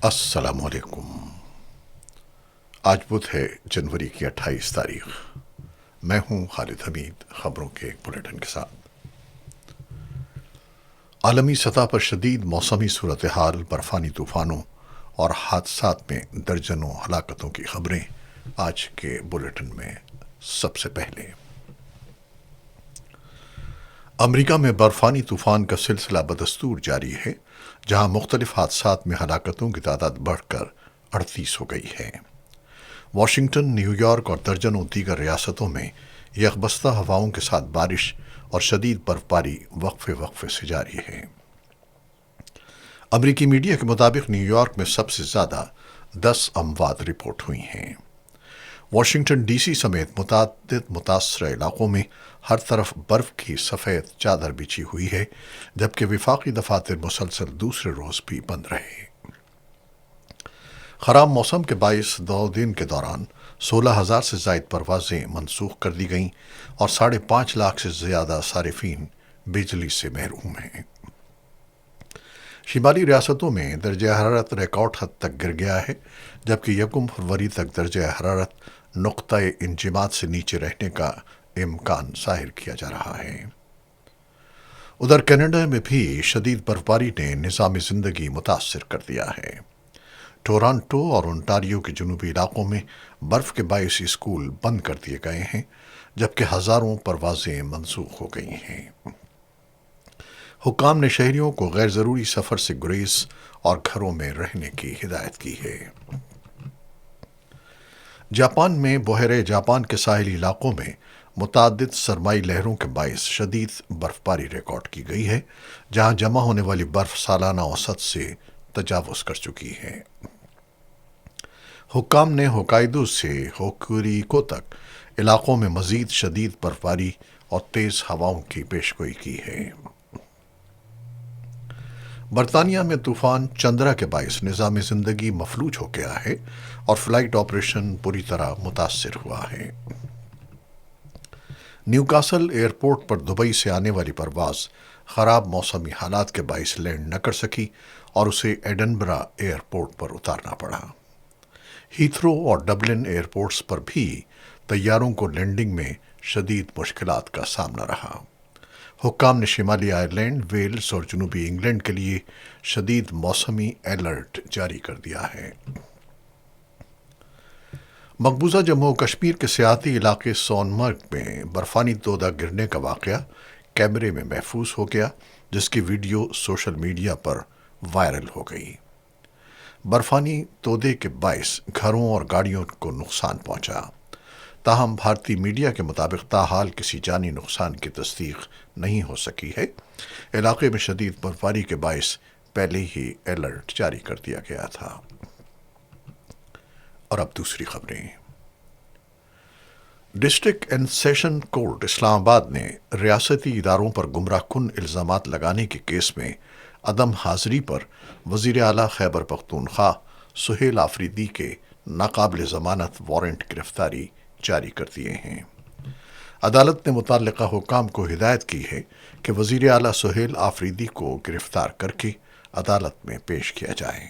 السلام علیکم۔ آج بدھ ہے، جنوری کی 28 تاریخ۔ میں ہوں خالد حمید، خبروں کے ایک بلیٹن کے ساتھ۔ عالمی سطح پر شدید موسمی صورتحال، برفانی طوفانوں اور حادثات میں درجنوں ہلاکتوں کی خبریں آج کے بلیٹن میں۔ سب سے پہلے امریکہ میں برفانی طوفان کا سلسلہ بدستور جاری ہے، جہاں مختلف حادثات میں ہلاکتوں کی تعداد بڑھ کر 38 ہو گئی ہے۔ واشنگٹن، نیو یارک اور درجنوں دیگر ریاستوں میں یکبستہ ہواؤں کے ساتھ بارش اور شدید برفباری وقفے وقفے سے جاری ہے۔ امریکی میڈیا کے مطابق نیو یارک میں سب سے زیادہ 10 اموات رپورٹ ہوئی ہیں۔ واشنگٹن ڈی سی سمیت متعدد متاثرہ علاقوں میں ہر طرف برف کی سفید چادر بچھی ہوئی ہے، جبکہ وفاقی دفاتر مسلسل دوسرے روز بھی بند رہے۔ خراب موسم کے باعث 2 دن کے دوران 16,000 سے زائد پروازیں منسوخ کر دی گئیں اور 5.5 لاکھ سے زیادہ صارفین بجلی سے محروم ہیں۔ شمالی ریاستوں میں درجہ حرارت ریکارڈ حد تک گر گیا ہے، جبکہ 1 فروری تک درجہ حرارت نقطۂ انجماد سے نیچے رہنے کا امکان ظاہر کیا جا رہا ہے۔ ادھر کینیڈا میں بھی شدید برفباری نے نظام زندگی متاثر کر دیا ہے۔ ٹورانٹو اور انٹاریو کے جنوبی علاقوں میں برف کے باعث اسکول بند کر دیے گئے ہیں، جبکہ ہزاروں پروازیں منسوخ ہو گئی ہیں۔ حکام نے شہریوں کو غیر ضروری سفر سے گریز اور گھروں میں رہنے کی ہدایت کی ہے۔ جاپان میں بحیرہ جاپان کے ساحلی علاقوں میں متعدد سرمائی لہروں کے باعث شدید برفباری ریکارڈ کی گئی ہے، جہاں جمع ہونے والی برف سالانہ اوسط سے تجاوز کر چکی ہے۔ حکام نے ہوکائیدو سے ہوکوریکو تک علاقوں میں مزید شدید برفباری اور تیز ہواؤں کی پیشگوئی کی ہے۔ برطانیہ میں طوفان چندرا کے باعث نظام زندگی مفلوج ہو گیا ہے اور فلائٹ آپریشن بری طرح متاثر ہوا ہے۔ نیوکاسل ایئرپورٹ پر دبئی سے آنے والی پرواز خراب موسمی حالات کے باعث لینڈ نہ کر سکی اور اسے ایڈنبرا ایئرپورٹ پر اتارنا پڑا۔ ہیتھرو اور ڈبلن ایئرپورٹس پر بھی طیاروں کو لینڈنگ میں شدید مشکلات کا سامنا رہا۔ حکام نے شمالی آئرلینڈ، ویلز اور جنوبی انگلینڈ کے لیے شدید موسمی الرٹ جاری کر دیا ہے۔ مقبوضہ جموں و کشمیر کے سیاحتی علاقے سون مرگ میں برفانی تودہ گرنے کا واقعہ کیمرے میں محفوظ ہو گیا، جس کی ویڈیو سوشل میڈیا پر وائرل ہو گئی۔ برفانی تودے کے باعث گھروں اور گاڑیوں کو نقصان پہنچا، تاہم بھارتی میڈیا کے مطابق تاحال کسی جانی نقصان کی تصدیق نہیں ہو سکی ہے۔ علاقے میں شدید برفباری کے باعث پہلے ہی الرٹ جاری کر دیا گیا تھا۔ اور اب دوسری خبریں۔ ڈسٹرکٹ اینڈ سیشن کورٹ اسلام آباد نے ریاستی اداروں پر گمراہ کن الزامات لگانے کے کیس میں عدم حاضری پر وزیر اعلیٰ خیبر پختونخوا سہیل آفریدی کے ناقابل ضمانت وارنٹ گرفتاری جاری کر دیے ہیں۔ عدالت نے متعلقہ حکام کو ہدایت کی ہے کہ وزیر اعلیٰ سہیل آفریدی کو گرفتار کر کے عدالت میں پیش کیا جائے۔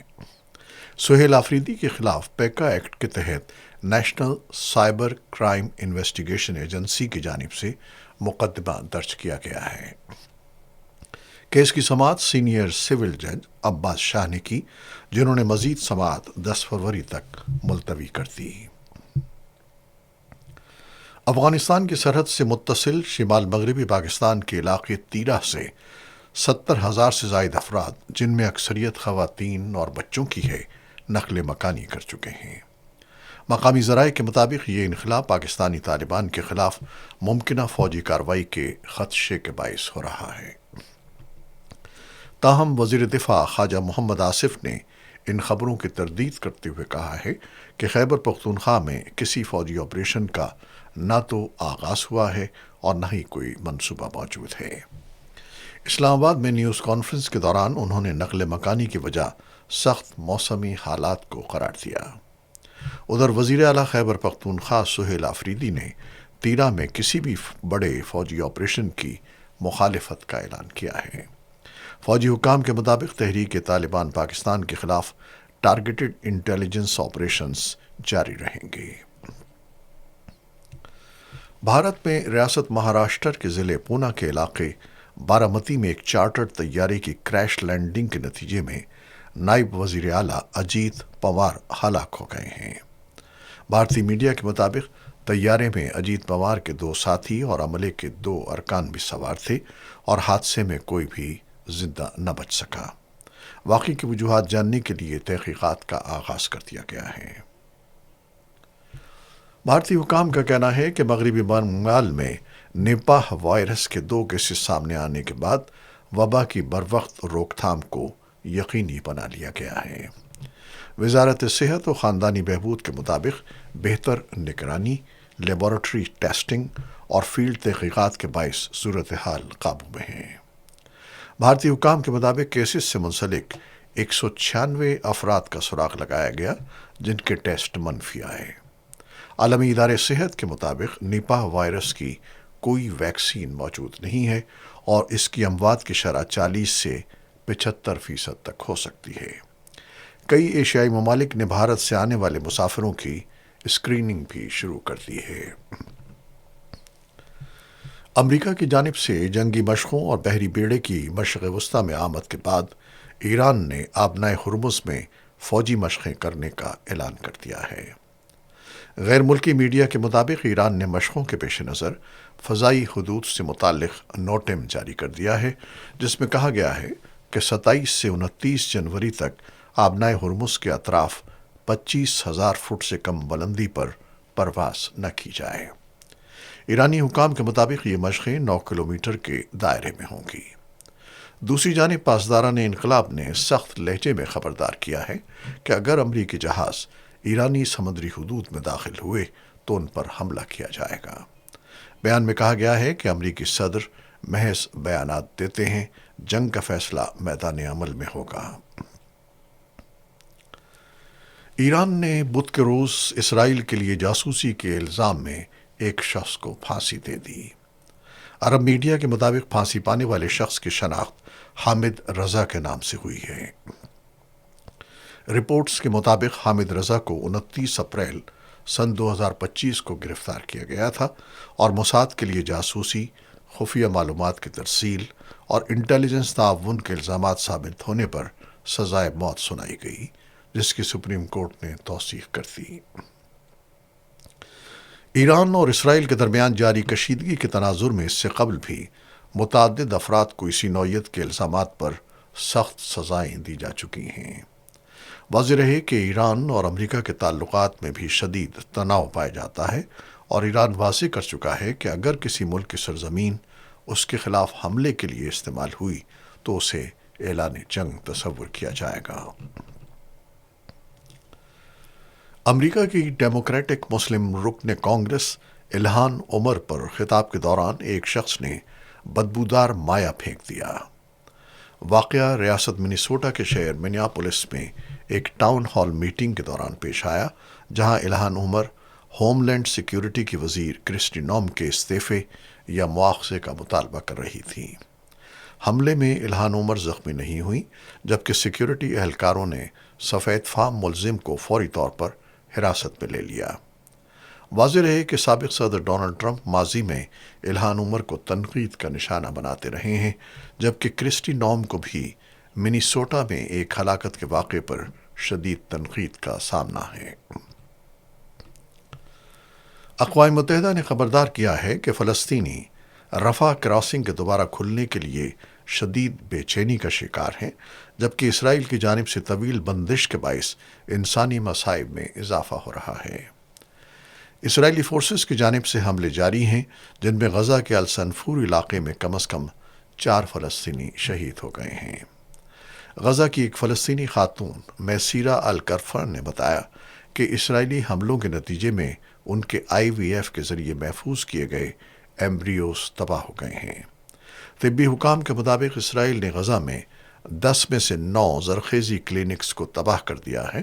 سہیل آفریدی کے خلاف پیکا ایکٹ کے تحت national cyber crime investigation agency کی جانب سے مقدمہ درج کیا گیا ہے۔ کیس کی سماعت سینئر سول جج عباس شاہ نے کی، جنہوں نے مزید سماعت 10 فروری تک ملتوی کر دی۔ افغانستان کی سرحد سے متصل شمال مغربی پاکستان کے علاقے تیرہ سے 70,000 سے زائد افراد، جن میں اکثریت خواتین اور بچوں کی ہے، نقل مکانی کر چکے ہیں۔ مقامی ذرائع کے مطابق یہ انخلا پاکستانی طالبان کے خلاف ممکنہ فوجی کارروائی کے خدشے کے باعث ہو رہا ہے۔ تاہم وزیر دفاع خواجہ محمد آصف نے ان خبروں کی تردید کرتے ہوئے کہا ہے کہ خیبر پختونخوا میں کسی فوجی آپریشن کا نہ تو آغاز ہوا ہے اور نہ ہی کوئی منصوبہ موجود ہے۔ اسلام آباد میں نیوز کانفرنس کے دوران انہوں نے نقل مکانی کی وجہ سخت موسمی حالات کو قرار دیا۔ ادھر وزیر اعلیٰ خیبر پختونخوا سہیل آفریدی نے تیرہ میں کسی بھی بڑے فوجی آپریشن کی مخالفت کا اعلان کیا ہے۔ فوجی حکام کے مطابق تحریک طالبان پاکستان کے خلاف ٹارگیٹڈ انٹیلیجنس آپریشنز جاری رہیں گے۔ بھارت میں ریاست مہاراشٹر کے ضلع پونا کے علاقے بارامتی میں ایک چارٹرڈ طیارے کی کریش لینڈنگ کے نتیجے میں نائب وزیر اعلیٰ اجیت پوار ہلاک ہو گئے ہیں۔ بھارتی میڈیا کے مطابق طیارے میں اجیت پوار کے 2 ساتھی اور عملے کے 2 ارکان بھی سوار تھے اور حادثے میں کوئی بھی زندہ نہ بچ سکا۔ واقعے کی وجوہات جاننے کے لیے تحقیقات کا آغاز کر دیا گیا ہے۔ بھارتی حکام کا کہنا ہے کہ مغربی بنگال میں نپاہ وائرس کے 2 کیسز سامنے آنے کے بعد وبا کی بروقت روک تھام کو یقینی بنا لیا گیا ہے۔ وزارت صحت و خاندانی بہبود کے مطابق بہتر نگرانی، لیبارٹری ٹیسٹنگ اور فیلڈ تحقیقات کے باعث صورتحال قابو میں ہے۔ بھارتی حکام کے مطابق کیسز سے منسلک 196 افراد کا سراغ لگایا گیا جن کے ٹیسٹ منفی آئے۔ عالمی ادارے صحت کے مطابق نپاہ وائرس کی کوئی ویکسین موجود نہیں ہے اور اس کی اموات کی شرح 40 سے 75% تک ہو سکتی ہے۔ کئی ایشیائی ممالک نے بھارت سے آنے والے مسافروں کی اسکریننگ بھی شروع کر دی ہے۔ امریکہ کی جانب سے جنگی مشقوں اور بحری بیڑے کی مشرق وسطیٰ میں آمد کے بعد ایران نے آبنائے ہرمز میں فوجی مشقیں کرنے کا اعلان کر دیا ہے۔ غیر ملکی میڈیا کے مطابق ایران نے مشقوں کے پیش نظر فضائی حدود سے متعلق نوٹم جاری کر دیا ہے جس میں کہا گیا ہے کہ 27 سے 29 جنوری تک آبنائے ہرمز کے اطراف 25,000 فٹ سے کم بلندی پر پرواز نہ کی جائے۔ ایرانی حکام کے مطابق یہ مشقیں 9 کلومیٹر کے دائرے میں ہوں گی۔ دوسری جانب پاسداران انقلاب نے سخت لہجے میں خبردار کیا ہے کہ اگر امریکی جہاز ایرانی سمندری حدود میں داخل ہوئے تو ان پر حملہ کیا جائے گا۔ بیان میں کہا گیا ہے کہ امریکی صدر محض بیانات دیتے ہیں، جنگ کا فیصلہ میدان عمل میں ہوگا۔ ایران نے بدھ کے روز اسرائیل کے لیے جاسوسی کے الزام میں ایک شخص کو پھانسی دے دی۔ عرب میڈیا کے مطابق پھانسی پانے والے شخص کی شناخت حامد رضا کے نام سے ہوئی ہے۔ رپورٹس کے مطابق حامد رضا کو 29 اپریل سن 2025 کو گرفتار کیا گیا تھا اور موساد کے لیے جاسوسی، خفیہ معلومات کی ترسیل اور انٹیلیجنس تعاون کے الزامات ثابت ہونے پر سزائے موت سنائی گئی، جس کی سپریم کورٹ نے توثیق کر دی۔ ایران اور اسرائیل کے درمیان جاری کشیدگی کے تناظر میں اس سے قبل بھی متعدد افراد کو اسی نوعیت کے الزامات پر سخت سزائیں دی جا چکی ہیں۔ واضح رہے کہ ایران اور امریکہ کے تعلقات میں بھی شدید تناؤ پایا جاتا ہے اور ایران واضح کر چکا ہے کہ اگر کسی ملک کی سرزمین اس کے خلاف حملے کے لیے استعمال ہوئی تو اسے اعلان جنگ تصور کیا جائے گا۔ امریکہ کی ڈیموکریٹک مسلم رکن کانگریس الہان عمر پر خطاب کے دوران ایک شخص نے بدبودار مائع پھینک دیا۔ واقعہ ریاست منیسوٹا کے شہر منیاپولس میں ایک ٹاؤن ہال میٹنگ کے دوران پیش آیا، جہاں الہان عمر ہوم لینڈ سیکیورٹی کی وزیر کرسٹی نوم کے استعفے یا مواخذے کا مطالبہ کر رہی تھی۔ حملے میں الہان عمر زخمی نہیں ہوئی، جبکہ سیکیورٹی اہلکاروں نے سفید فام ملزم کو فوری طور پر حراست میں لے لیا۔ واضح رہے کہ سابق صدر ڈونلڈ ٹرمپ ماضی میں الہان عمر کو تنقید کا نشانہ بناتے رہے ہیں، جبکہ کرسٹی نوم کو بھی منیسوٹا میں ایک ہلاکت کے واقعے پر شدید تنقید کا سامنا ہے۔ اقوام متحدہ نے خبردار کیا ہے کہ فلسطینی رفح کراسنگ کے دوبارہ کھلنے کے لیے شدید بے چینی کا شکار ہیں، جبکہ اسرائیل کی جانب سے طویل بندش کے باعث انسانی مصائب میں اضافہ ہو رہا ہے۔ اسرائیلی فورسز کی جانب سے حملے جاری ہیں، جن میں غزہ کے السنفور علاقے میں کم از کم 4 فلسطینی شہید ہو گئے ہیں۔ غزہ کی ایک فلسطینی خاتون میسیرہ الکرفر نے بتایا کہ اسرائیلی حملوں کے نتیجے میں ان کے IVF کے ذریعے محفوظ کیے گئے ایمبریوز تباہ ہو گئے ہیں۔ طبی حکام کے مطابق اسرائیل نے غزہ میں 10 میں سے 9 زرخیزی کلینکس کو تباہ کر دیا ہے،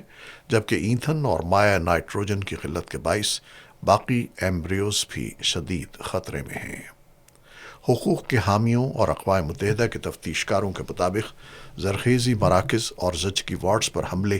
جبکہ ایندھن اور مائع نائٹروجن کی قلت کے باعث باقی ایمبریوز بھی شدید خطرے میں ہیں۔ حقوق کے حامیوں اور اقوام متحدہ کے تفتیش کاروں کے مطابق زرخیزی مراکز اور زچگی وارڈز پر حملے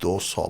200